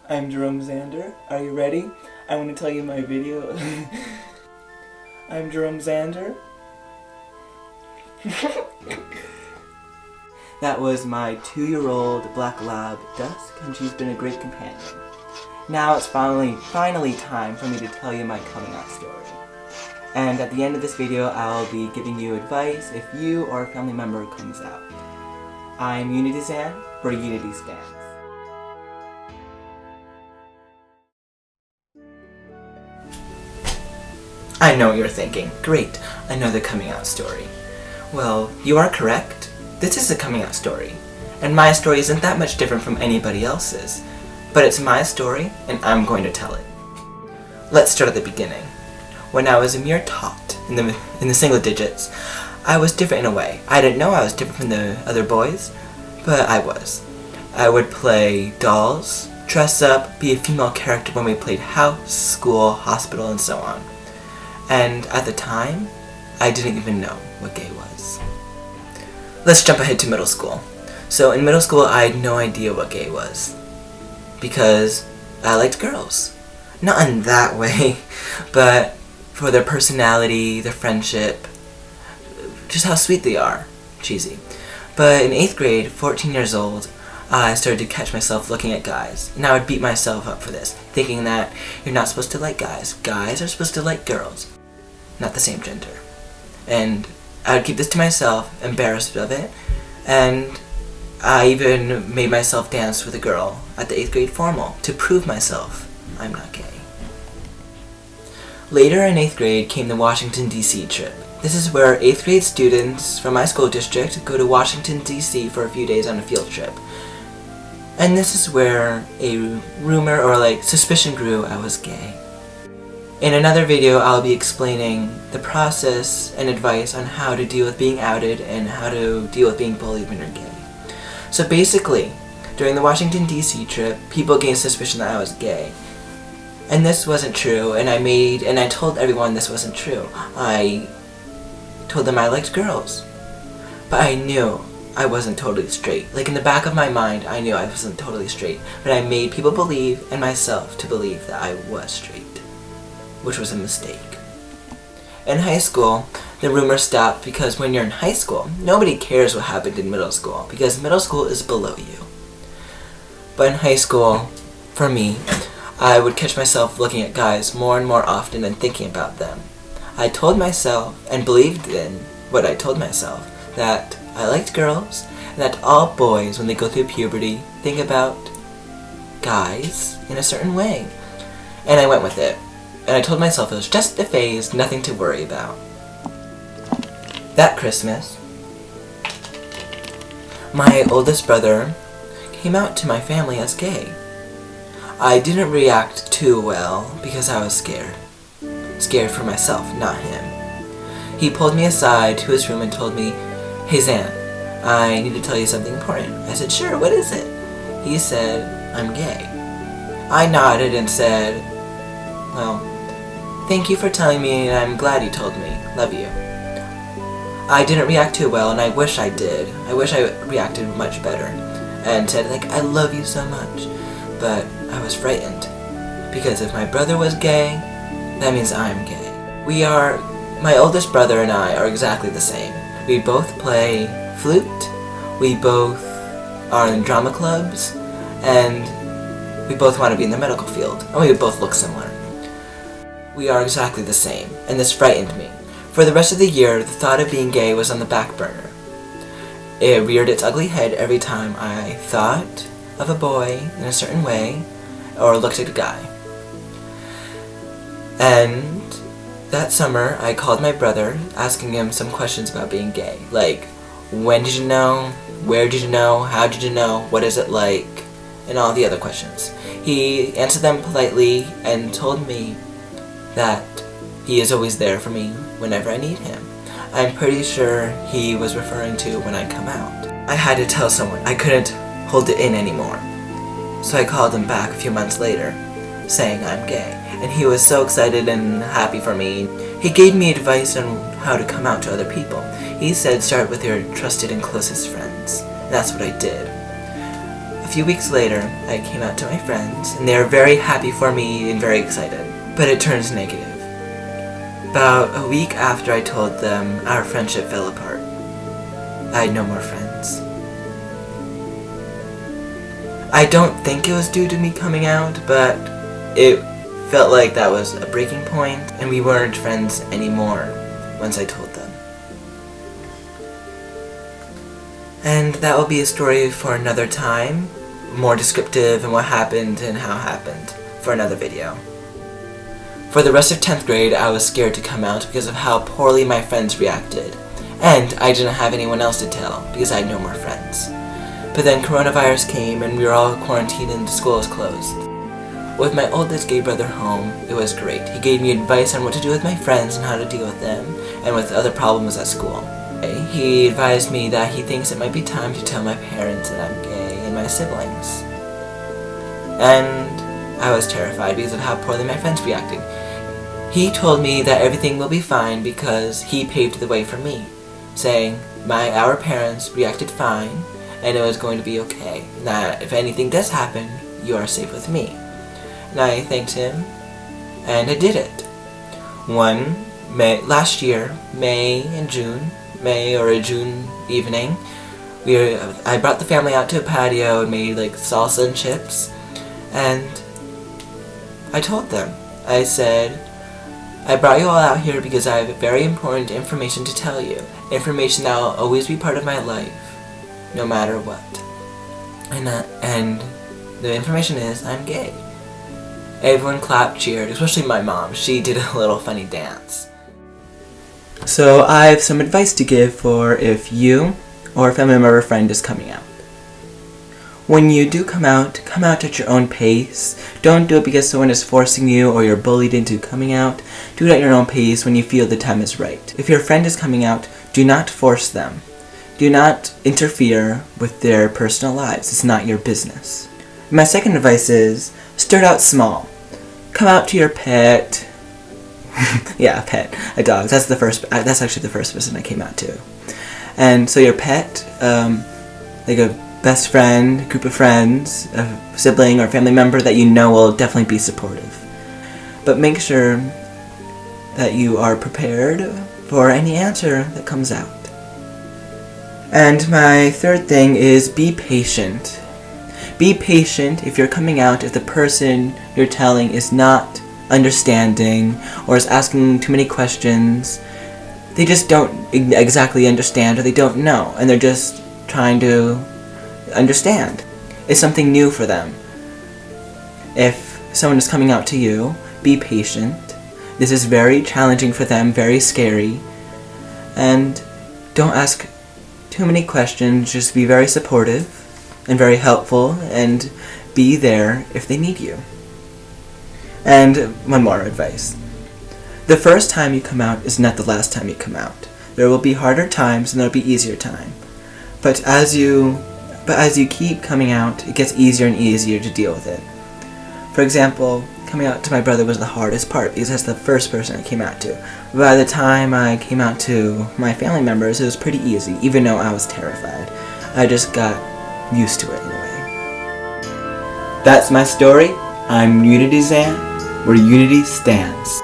I'm Jerome Zander. Are you ready? I want to tell you my video. I'm Jerome Zander. That was my 2-year-old black lab, Dusk, and she's been a great companion. Now it's finally time for me to tell you my coming out story. And at the end of this video, I'll be giving you advice if you or a family member comes out. I'm Unity Zan for Unity Stands. I know what you're thinking. Great, another coming out story. Well, you are correct. This is a coming out story. And my story isn't that much different from anybody else's. But it's my story, and I'm going to tell it. Let's start at the beginning. When I was a mere tot, in the single digits, I was different in a way. I didn't know I was different from the other boys, but I was. I would play dolls, dress up, be a female character when we played house, school, hospital, and so on. And at the time, I didn't even know what gay was. Let's jump ahead to middle school. So in middle school, I had no idea what gay was. Because I liked girls. Not in that way, but for their personality, their friendship, just how sweet they are. Cheesy. But in 8th grade, 14 years old, I started to catch myself looking at guys. And I would beat myself up for this, thinking that you're not supposed to like guys. Guys are supposed to like girls. Not the same gender. And I would keep this to myself, embarrassed of it, and I even made myself dance with a girl at the 8th grade formal to prove myself I'm not gay. Later in 8th grade came the Washington, D.C. trip. This is where 8th grade students from my school district go to Washington, D.C. for a few days on a field trip. And this is where a rumor or suspicion grew I was gay. In another video, I'll be explaining the process and advice on how to deal with being outed and how to deal with being bullied when you're gay. So basically, during the Washington, D.C. trip, people gained suspicion that I was gay. And this wasn't true, and I told everyone this wasn't true. I told them I liked girls. But I knew I wasn't totally straight. Like in the back of my mind, I knew I wasn't totally straight. But I made people believe, and myself to believe, that I was straight. Which was a mistake. In high school, the rumor stopped because when you're in high school, nobody cares what happened in middle school because middle school is below you. But in high school, for me, I would catch myself looking at guys more and more often and thinking about them. I told myself, and believed in what I told myself, that I liked girls, and that all boys, when they go through puberty, think about guys in a certain way. And I went with it. And I told myself it was just a phase, nothing to worry about. That Christmas, my oldest brother came out to my family as gay. I didn't react too well because I was scared. Scared for myself, not him. He pulled me aside to his room and told me, "Hey Zan, I need to tell you something important." I said, "Sure, what is it?" He said, "I'm gay." I nodded and said, "Well, thank you for telling me, and I'm glad you told me. Love you." I didn't react too well, and I wish I did. I wish I reacted much better and said, "I love you so much." But I was frightened. Because if my brother was gay, that means I'm gay. My oldest brother and I are exactly the same. We both play flute, we both are in drama clubs, and we both want to be in the medical field, and we both look similar. We are exactly the same, and this frightened me. For the rest of the year, the thought of being gay was on the back burner. It reared its ugly head every time I thought of a boy in a certain way, or looked at a guy. And that summer, I called my brother, asking him some questions about being gay. Like, when did you know? Where did you know? How did you know? What is it like? And all the other questions. He answered them politely and told me that he is always there for me whenever I need him. I'm pretty sure he was referring to when I come out. I had to tell someone. I couldn't hold it in anymore. So I called him back a few months later, saying I'm gay. And he was so excited and happy for me. He gave me advice on how to come out to other people. He said start with your trusted and closest friends. And that's what I did. A few weeks later, I came out to my friends, and they were very happy for me and very excited. But it turns negative. About a week after I told them, our friendship fell apart. I had no more friends. I don't think it was due to me coming out, but it felt like that was a breaking point, and we weren't friends anymore once I told them. And that will be a story for another time, more descriptive and what happened and how it happened, for another video. For the rest of 10th grade, I was scared to come out because of how poorly my friends reacted, and I didn't have anyone else to tell because I had no more friends. But then coronavirus came and we were all quarantined and school was closed. With my oldest gay brother home, it was great. He gave me advice on what to do with my friends and how to deal with them, and with other problems at school. He advised me that he thinks it might be time to tell my parents that I'm gay and my siblings. And I was terrified because of how poorly my friends reacted. He told me that everything will be fine because he paved the way for me, saying our parents reacted fine and it was going to be okay. That if anything does happen, you are safe with me. And I thanked him, and I did it. Last year, May or a June evening, I brought the family out to a patio and made like salsa and chips, and I told them, I said, I brought you all out here because I have very important information to tell you. Information that will always be part of my life, no matter what. And the information is, I'm gay. Everyone clapped, cheered, especially my mom. She did a little funny dance. So I have some advice to give for if you or a family member or friend is coming out. When you do come out at your own pace. Don't do it because someone is forcing you or you're bullied into coming out. Do it at your own pace when you feel the time is right. If your friend is coming out, do not force them. Do not interfere with their personal lives. It's not your business. My second advice is, start out small. Come out to your pet. Yeah, a pet. A dog. That's actually the first person I came out to. And so your pet, like a best friend, group of friends, a sibling or family member that you know will definitely be supportive. But make sure that you are prepared for any answer that comes out. And my third thing is be patient. Be patient if you're coming out if the person you're telling is not understanding or is asking too many questions. They just don't exactly understand, or they don't know, and they're just trying to understand. It's something new for them. If someone is coming out to you, be patient. This is very challenging for them, very scary, and don't ask too many questions. Just be very supportive and very helpful, and be there if they need you. And one more advice. The first time you come out is not the last time you come out. There will be harder times and there will be easier time. But as you keep coming out, it gets easier and easier to deal with it. For example, coming out to my brother was the hardest part because that's the first person I came out to. By the time I came out to my family members, it was pretty easy, even though I was terrified. I just got used to it in a way. That's my story. I'm Unity Zan, where unity stands.